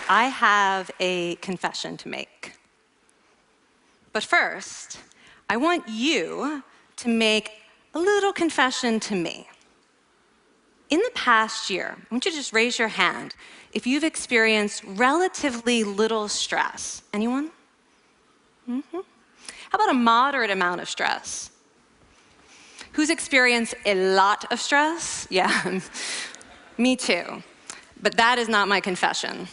I have a confession to make. But first, I want you to make a little confession to me. In the past year, I want you to just raise your hand if you've experienced relatively little stress. Anyone? How about a moderate amount of stress? Who's experienced a lot of stress? Yeah, me too. But that is not my confession.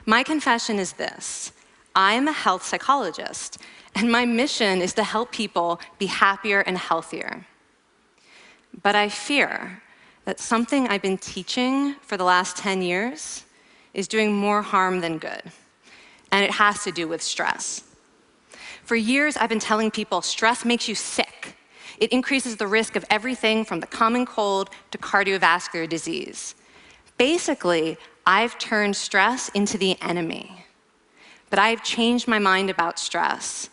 My confession is this: I'm a health psychologist, and my mission is to help people be happier and healthier. But I fear that something I've been teaching for the last 10 years is doing more harm than good, and it has to do with stress. For years, I've been telling people stress makes you sick. It increases the risk of everything from the common cold to cardiovascular disease. Basically, I've turned stress into the enemy. But I've changed my mind about stress.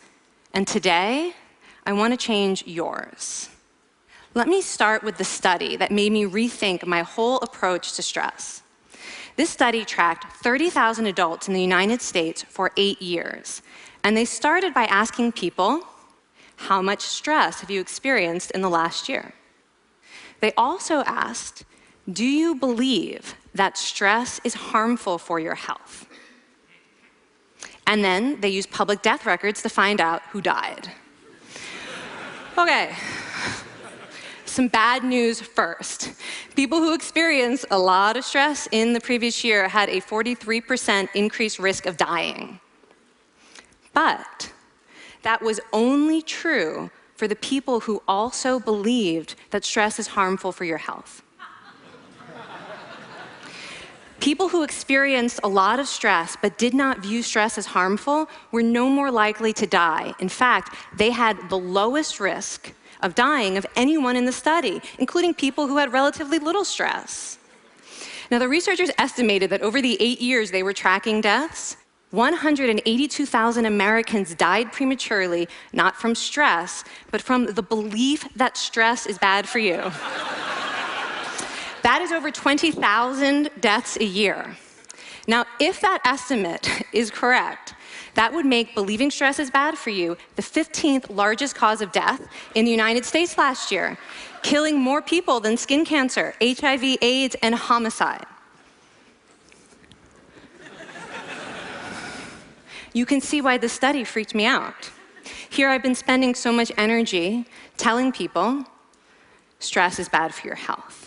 And today, I want to change yours. Let me start with the study that made me rethink my whole approach to stress. This study tracked 30,000 adults in the United States for 8 years. And they started by asking people, how much stress have you experienced in the last year? They also asked, do you believe that stress is harmful for your health? And then they used public death records to find out who died. Okay, some bad news first. People who experienced a lot of stress in the previous year had a 43% increased risk of dying. But that was only true for the people who also believed that stress is harmful for your health. People who experienced a lot of stress but did not view stress as harmful were no more likely to die. In fact, they had the lowest risk of dying of anyone in the study, including people who had relatively little stress. Now, the researchers estimated that over the 8 years they were tracking deaths, 182,000 Americans died prematurely, not from stress, but from the belief that stress is bad for you. That is over 20,000 deaths a year. Now, if that estimate is correct, that would make believing stress is bad for you the 15th largest cause of death in the United States last year, killing more people than skin cancer, HIV, AIDS, and homicide. You can see why this study freaked me out. Here I've been spending so much energy telling people stress is bad for your health.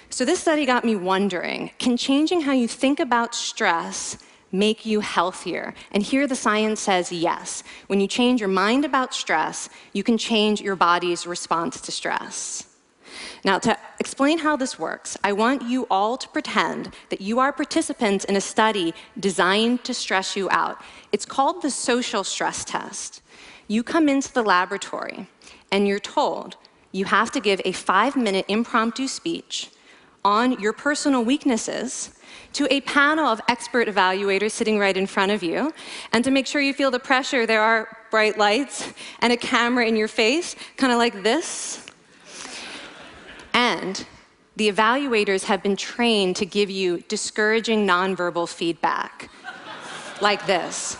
So this study got me wondering, can changing how you think about stress make you healthier? And here the science says yes. When you change your mind about stress, you can change your body's response to stress. Now, to explain how this works, I want you all to pretend that you are participants in a study designed to stress you out. It's called the social stress test. You come into the laboratory, and you're told you have to give a 5-minute impromptu speech on your personal weaknesses to a panel of expert evaluators sitting right in front of you. And to make sure you feel the pressure, there are bright lights and a camera in your face, kind of like this. And the evaluators have been trained to give you discouraging nonverbal feedback, like this.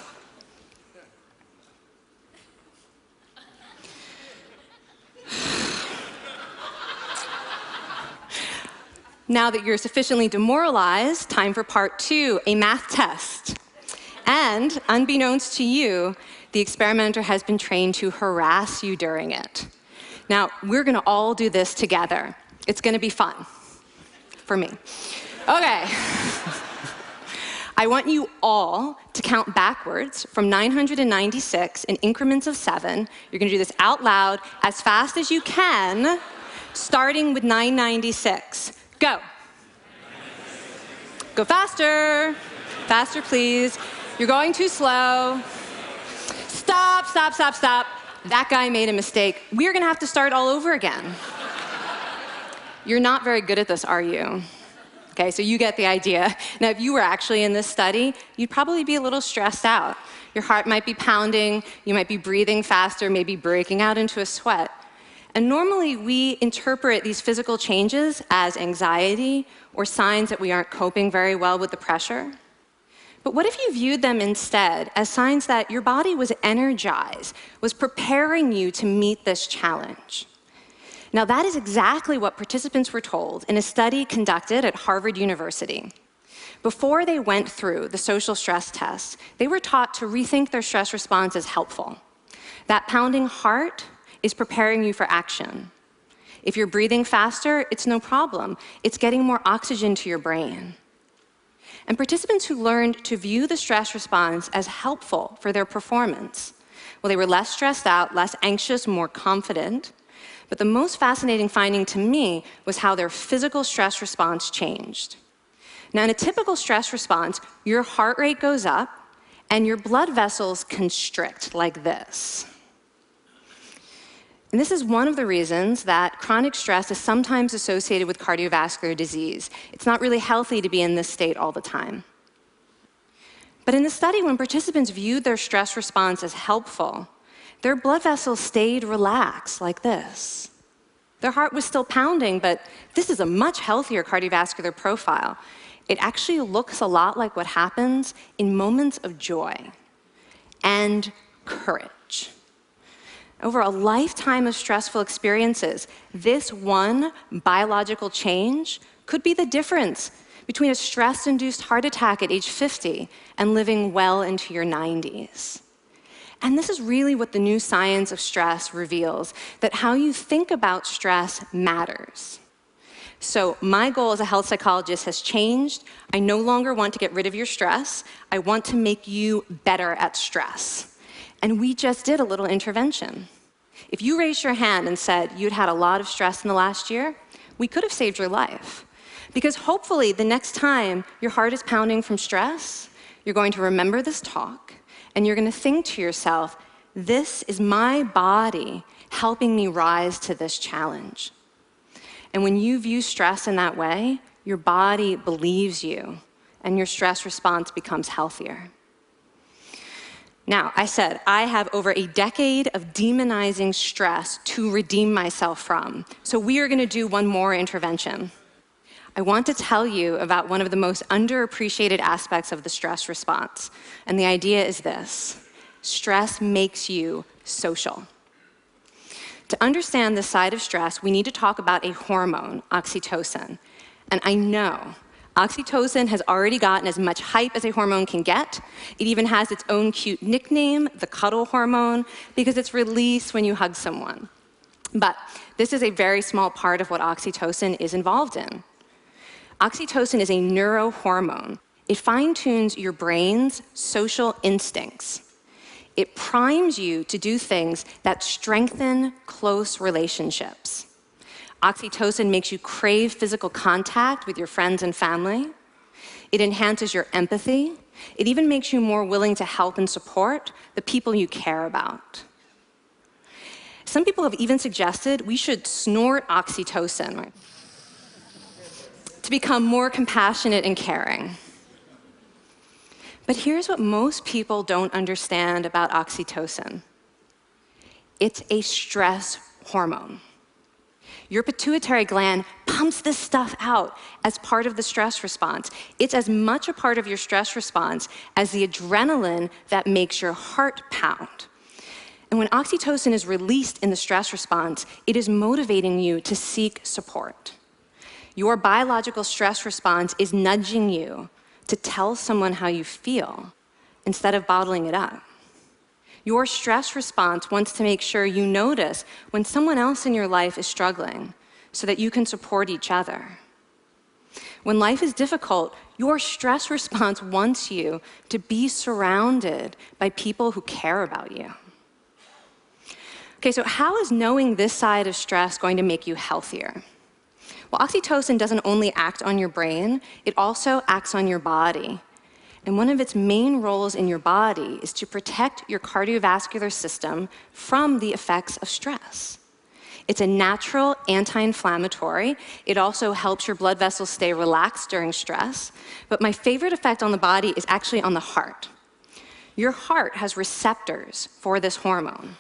Now that you're sufficiently demoralized, time for part 2, a math test. And unbeknownst to you, the experimenter has been trained to harass you during it. Now, we're going to all do this together. It's going to be fun. For me. Okay. I want you all to count backwards from 996 in increments of 7. You're going to do this out loud as fast as you can, starting with 996. Go. Go faster. Faster, please. You're going too slow. Stop, stop, stop, stop. That guy made a mistake. We're going to have to start all over again. You're not very good at this, are you? Okay, so you get the idea. Now, if you were actually in this study, you'd probably be a little stressed out. Your heart might be pounding, you might be breathing faster, maybe breaking out into a sweat. And normally, we interpret these physical changes as anxiety or signs that we aren't coping very well with the pressure. But what if you viewed them instead as signs that your body was energized, was preparing you to meet this challenge? Now, that is exactly what participants were told in a study conducted at Harvard University. Before they went through the social stress test, they were taught to rethink their stress response as helpful. That pounding heart is preparing you for action. If you're breathing faster, it's no problem. It's getting more oxygen to your brain. And participants who learned to view the stress response as helpful for their performance, well, they were less stressed out, less anxious, more confident. But the most fascinating finding to me was how their physical stress response changed. Now, in a typical stress response, your heart rate goes up and your blood vessels constrict like this. And this is one of the reasons that chronic stress is sometimes associated with cardiovascular disease. It's not really healthy to be in this state all the time. But in the study, when participants viewed their stress response as helpful, their blood vessels stayed relaxed like this. Their heart was still pounding, but this is a much healthier cardiovascular profile. It actually looks a lot like what happens in moments of joy and courage. Over a lifetime of stressful experiences, this one biological change could be the difference between a stress-induced heart attack at age 50 and living well into your 90s. And this is really what the new science of stress reveals, that how you think about stress matters. So my goal as a health psychologist has changed. I no longer want to get rid of your stress. I want to make you better at stress. And we just did a little intervention. If you raised your hand and said you'd had a lot of stress in the last year, we could have saved your life. Because hopefully the next time your heart is pounding from stress, you're going to remember this talk, and you're going to think to yourself, this is my body helping me rise to this challenge. And when you view stress in that way, your body believes you, and your stress response becomes healthier. Now, I said I have over a decade of demonizing stress to redeem myself from. So we are going to do one more intervention. I want to tell you about one of the most underappreciated aspects of the stress response. And the idea is this: stress makes you social. To understand this side of stress, we need to talk about a hormone, oxytocin. And I know oxytocin has already gotten as much hype as a hormone can get. It even has its own cute nickname, the cuddle hormone, because it's released when you hug someone. But this is a very small part of what oxytocin is involved in. Oxytocin is a neurohormone. It fine-tunes your brain's social instincts. It primes you to do things that strengthen close relationships. Oxytocin makes you crave physical contact with your friends and family. It enhances your empathy. It even makes you more willing to help and support the people you care about. Some people have even suggested we should snort oxytocin to become more compassionate and caring. But here's what most people don't understand about oxytocin. It's a stress hormone. Your pituitary gland pumps this stuff out as part of the stress response. It's as much a part of your stress response as the adrenaline that makes your heart pound. And when oxytocin is released in the stress response, it is motivating you to seek support. Your biological stress response is nudging you to tell someone how you feel instead of bottling it up. Your stress response wants to make sure you notice when someone else in your life is struggling so that you can support each other. When life is difficult, your stress response wants you to be surrounded by people who care about you. Okay, so how is knowing this side of stress going to make you healthier? Well, oxytocin doesn't only act on your brain, it also acts on your body. And one of its main roles in your body is to protect your cardiovascular system from the effects of stress. It's a natural anti-inflammatory. It also helps your blood vessels stay relaxed during stress. But my favorite effect on the body is actually on the heart. Your heart has receptors for this hormone.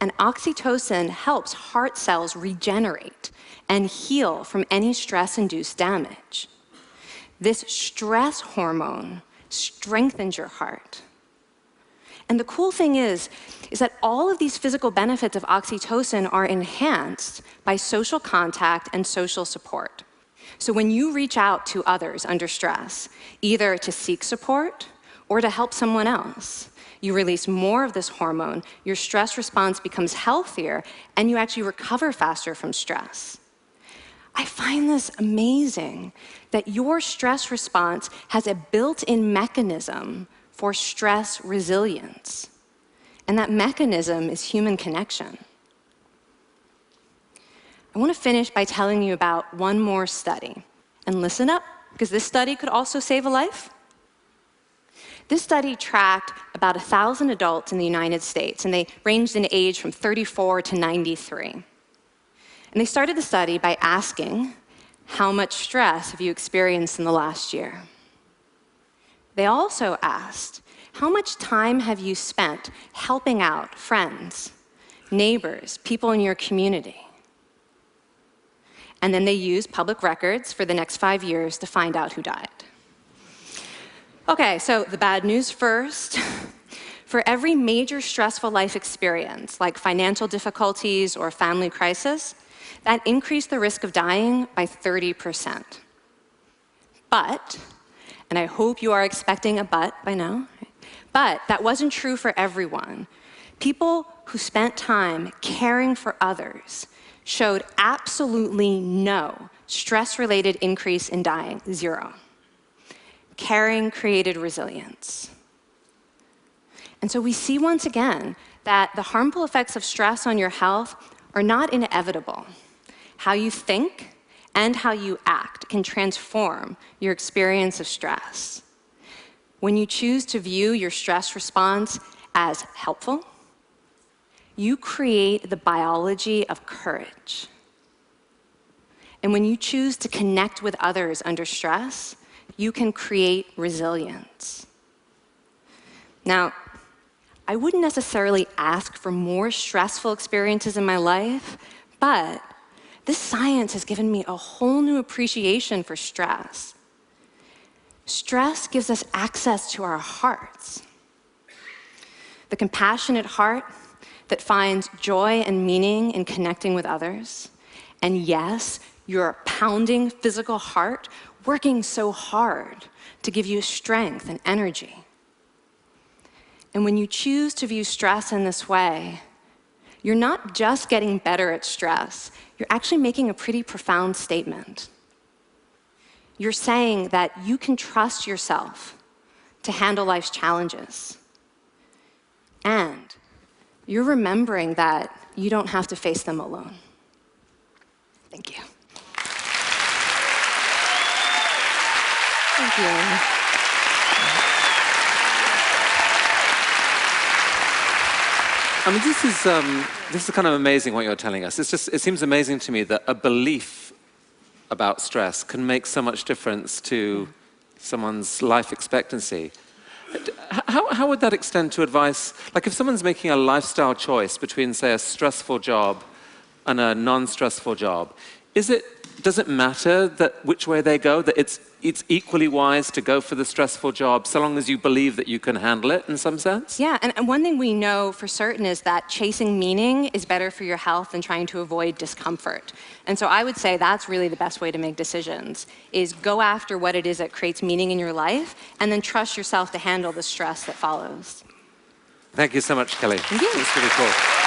And oxytocin helps heart cells regenerate and heal from any stress-induced damage. This stress hormone strengthens your heart. And the cool thing is that all of these physical benefits of oxytocin are enhanced by social contact and social support. So when you reach out to others under stress, either to seek support or to help someone else, you release more of this hormone, your stress response becomes healthier, and you actually recover faster from stress. I find this amazing that your stress response has a built-in mechanism for stress resilience. And that mechanism is human connection. I want to finish by telling you about one more study. And listen up, because this study could also save a life. This study tracked about 1,000 adults in the United States, and they ranged in age from 34 to 93. And they started the study by asking, how much stress have you experienced in the last year? They also asked, how much time have you spent helping out friends, neighbors, people in your community? And then they used public records for the next 5 years to find out who died. Okay, so the bad news first. For every major stressful life experience, like financial difficulties or family crisis, that increased the risk of dying by 30%. But, and I hope you are expecting a but by now, but that wasn't true for everyone. People who spent time caring for others showed absolutely no stress-related increase in dying, 0. Caring created resilience. And so we see once again that the harmful effects of stress on your health are not inevitable. How you think and how you act can transform your experience of stress. When you choose to view your stress response as helpful, you create the biology of courage. And when you choose to connect with others under stress, you can create resilience. Now, I wouldn't necessarily ask for more stressful experiences in my life, but this science has given me a whole new appreciation for stress. Stress gives us access to our hearts. The compassionate heart that finds joy and meaning in connecting with others. And yes, your pounding physical heart working so hard to give you strength and energy. And when you choose to view stress in this way, you're not just getting better at stress, you're actually making a pretty profound statement. You're saying that you can trust yourself to handle life's challenges. And you're remembering that you don't have to face them alone. Thank you. Thank you. I mean, this is kind of amazing what you're telling us. It seems amazing to me that a belief about stress can make so much difference to someone's life expectancy. How would that extend to advice? Like if someone's making a lifestyle choice between, say, a stressful job and a non-stressful job, does it matter that which way they go, that it's equally wise to go for the stressful job so long as you believe that you can handle it in some sense? Yeah, and one thing we know for certain is that chasing meaning is better for your health than trying to avoid discomfort. And so I would say that's really the best way to make decisions, is go after what it is that creates meaning in your life, and then trust yourself to handle the stress that follows. Thank you so much, Kelly. Thank you. It's really cool.